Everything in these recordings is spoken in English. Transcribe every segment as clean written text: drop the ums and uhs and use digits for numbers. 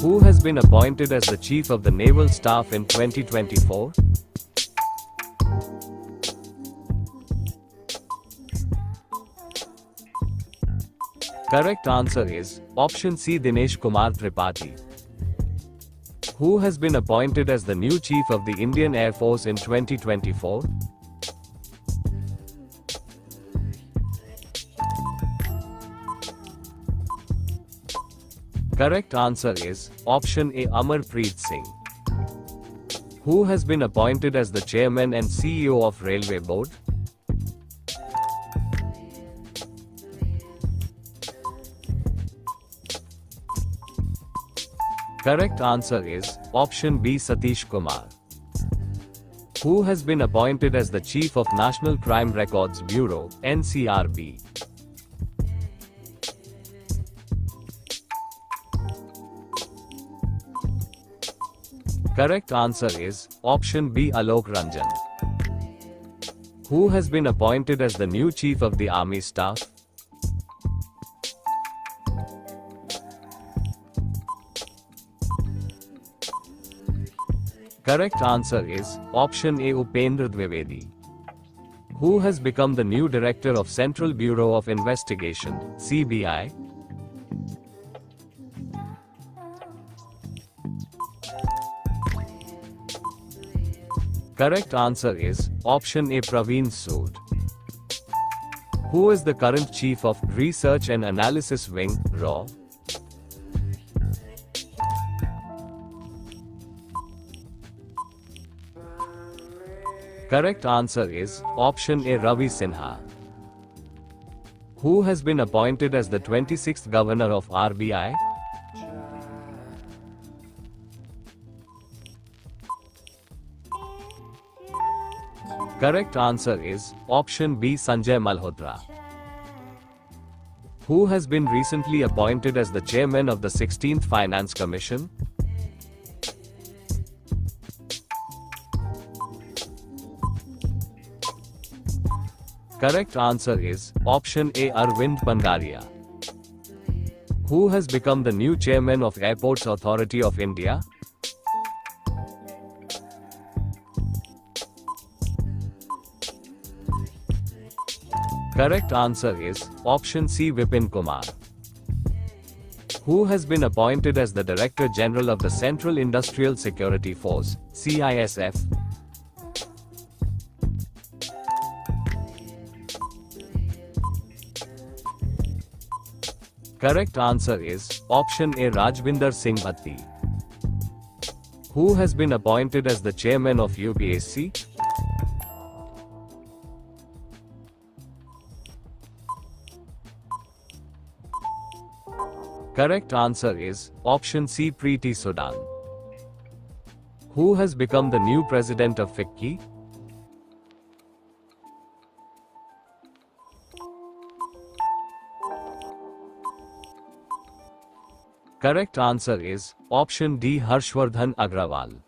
Who has been appointed as the Chief of the Naval Staff in 2024? Correct answer is option C, Dinesh Kumar Tripathi. Who has been appointed as the new Chief of the Indian Air Force in 2024? Correct answer is option A, Amarpreet Singh. Who has been appointed as the Chairman and CEO of Railway Board? Correct answer is option B, Satish Kumar. Who has been appointed as the Chief of National Crime Records Bureau, NCRB? Correct answer is option B, Alok Ranjan. Who has been appointed as the new Chief of the Army Staff? Correct answer is option A, Upendra Dwivedi. Who has become the new Director of Central Bureau of Investigation, CBI? Correct answer is option A, Praveen Sood. Who is the current Chief of Research and Analysis Wing, RAW? Correct answer is option A, Ravi Sinha. Who has been appointed as the 26th Governor of RBI? Correct answer is option B, Sanjay Malhotra. Who has been recently appointed as the Chairman of the 16th Finance Commission? Correct answer is option A, Arvind Pangaria. Who has become the new Chairman of Airports Authority of India? Correct answer is option C, Vipin Kumar. Who has been appointed as the Director General of the Central Industrial Security Force, CISF? Correct answer is option A, Rajvinder Singh Bhatti. Who has been appointed as the Chairman of UPSC? Correct answer is option C, Preeti Sudan. Who has become the new President of FICCI? Correct answer is option D, Harshvardhan Agrawal.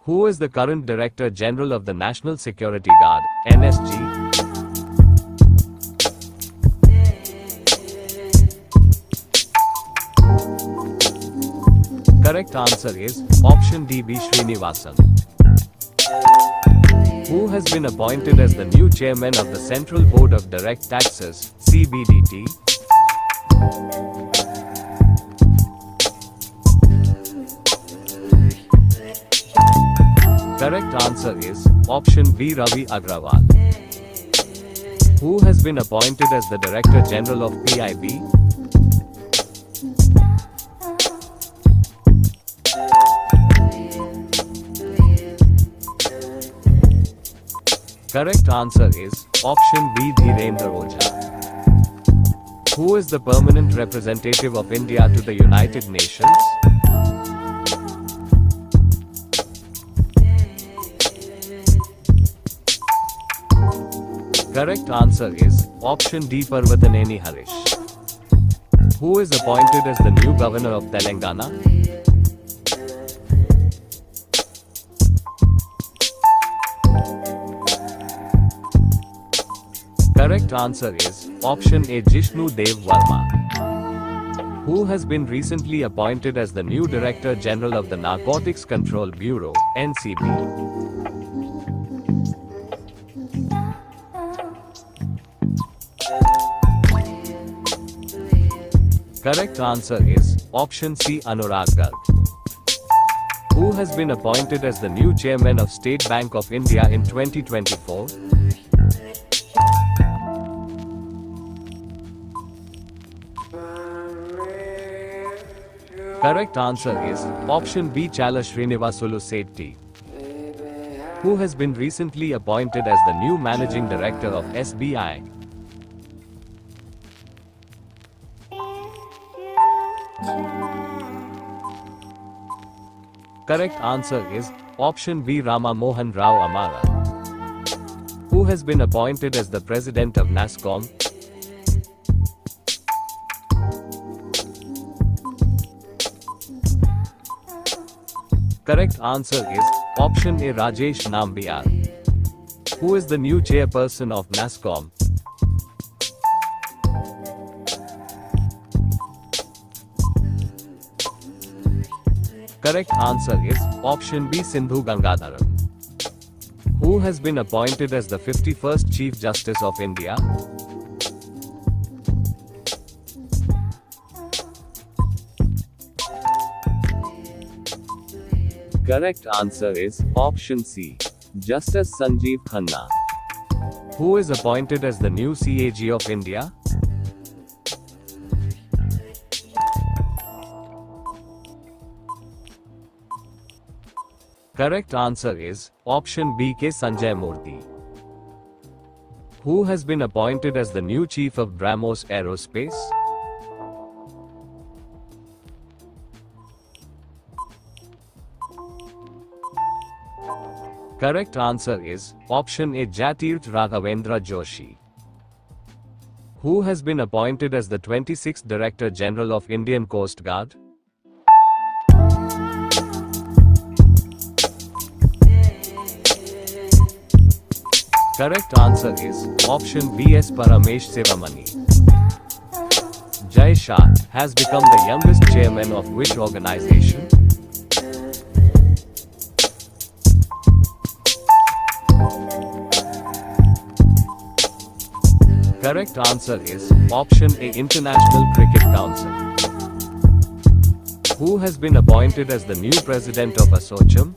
Who is the current Director General of the National Security Guard, NSG? Correct answer is option D, B, Srinivasan. Who has been appointed as the new Chairman of the Central Board of Direct Taxes, CBDT? Correct answer is option B, Ravi Agrawal. Who has been appointed as the Director General of PIB? Correct answer is option B, Dhirendra Ojha. Who is the permanent representative of India to the United Nations? Correct answer is option D, Parvataneni Harish. Who is appointed as the new Governor of Telangana? Correct answer is option A, Jishnu Dev Verma. Who has been recently appointed as the new Director General of the Narcotics Control Bureau, NCB? Correct answer is option C, Anurag Garg. Who has been appointed as the new Chairman of State Bank of India in 2024? Correct answer is option B, Challa Srinivasulu Sethi. Who has been recently appointed as the new Managing Director of SBI? Correct answer is option B, Rama Mohan Rao Amara. Who has been appointed as the President of NASSCOM? Correct answer is option A, Rajesh Nambiar. Who is the new Chairperson of NASSCOM? Correct answer is option B, Sindhu Gangadharan. Who has been appointed as the 51st Chief Justice of India? Correct answer is option C, Justice Sanjeev Khanna. Who is appointed as the new CAG of India? Correct answer is option B, K. Sanjay Murthy. Who has been appointed as the new Chief of BrahMos Aerospace? Correct answer is option A, Jatirth Raghavendra Joshi. Who has been appointed as the 26th Director General of Indian Coast Guard? Correct answer is option B, S. Paramesh Sivamani. Jay Shah has become the youngest chairman of which organization? Correct answer is option A, International Cricket Council. Who has been appointed as the new president of ASSOCHAM?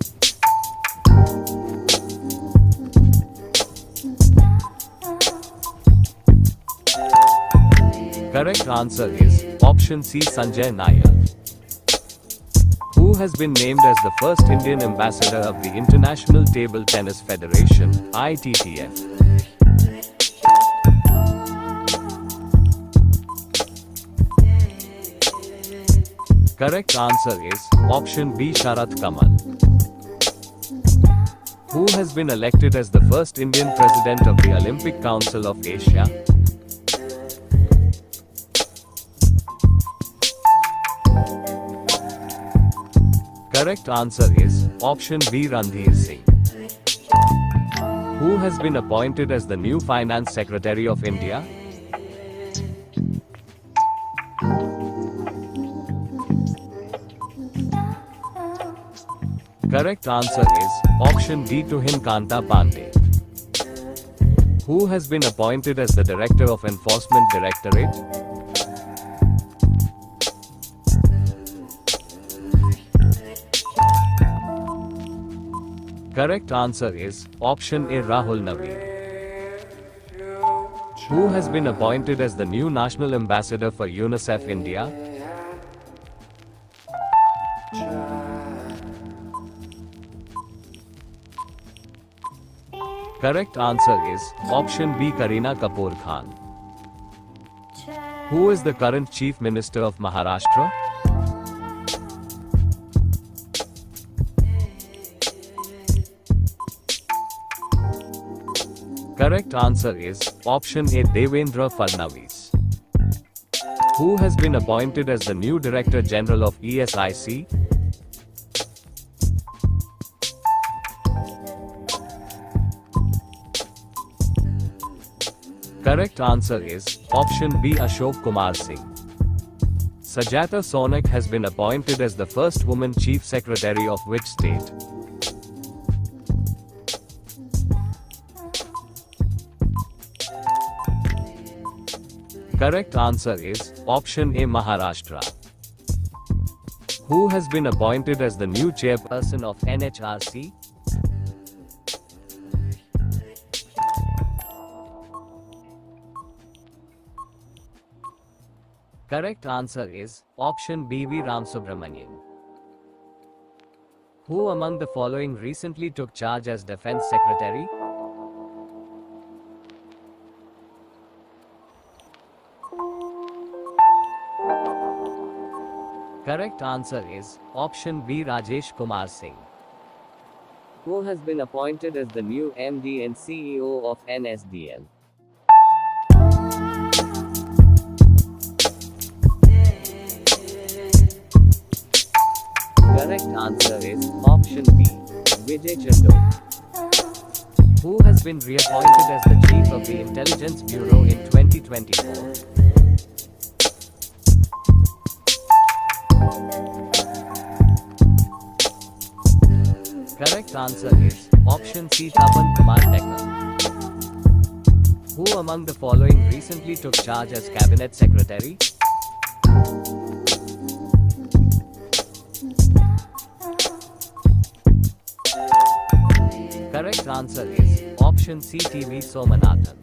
Correct answer is option C, Sanjay Nair. Who has been named as the first Indian ambassador of the International Table Tennis Federation, ITTF? Correct answer is option B, Sharath Kamal. Who has been elected as the first Indian president of the Olympic Council of Asia? Correct answer is option B, Randhir Singh. Who has been appointed as the new Finance Secretary of India? Correct answer is option D, Tuhin Kanta Pandey. Who has been appointed as the Director of Enforcement Directorate? Correct answer is option A, Rahul Naveed. Who has been appointed as the new National Ambassador for UNICEF India? Correct answer is option B, Kareena Kapoor Khan. Who is the current Chief Minister of Maharashtra? Correct answer is option A, Devendra Fadnavis. Who has been appointed as the new Director General of ESIC? Correct answer is option B, Ashok Kumar Singh. Sajata Sonak has been appointed as the first woman Chief Secretary of which state? Correct answer is option A, Maharashtra. Who has been appointed as the new chairperson of NHRC? Correct answer is option B, V. Ramasubramanian. Who among the following recently took charge as Defense Secretary? Correct answer is option B, Rajesh Kumar Singh. Who has been appointed as the new MD and CEO of NSDL? Correct answer is option B, Vijay Chandok. Who has been reappointed as the Chief of the Intelligence Bureau in 2024? Correct answer is option C, Tapan Kumar Tekal. Who among the following recently took charge as Cabinet Secretary? Correct answer is option C, TV Somanathan.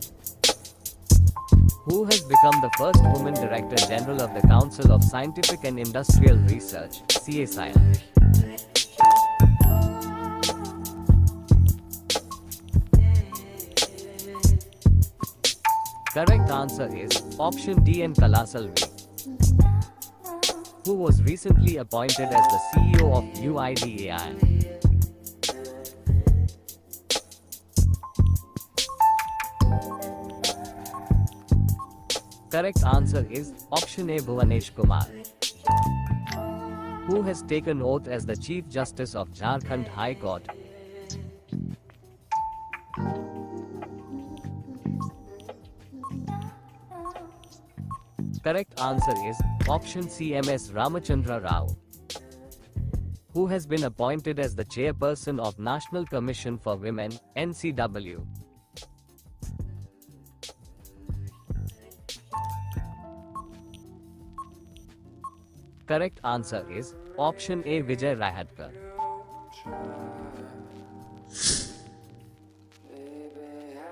Who has become the first woman Director General of the Council of Scientific and Industrial Research, CSIR? Correct answer is option D, N. Kalasalvi, who was recently appointed as the CEO of UIDAI. Correct answer is option A, Bhuvanesh Kumar, who has taken oath as the Chief Justice of Jharkhand High Court. Correct answer is option C, MS Ramachandra Rao, who has been appointed as the Chairperson of National Commission for Women, NCW. Correct answer is option A, Vijay Rahadkar.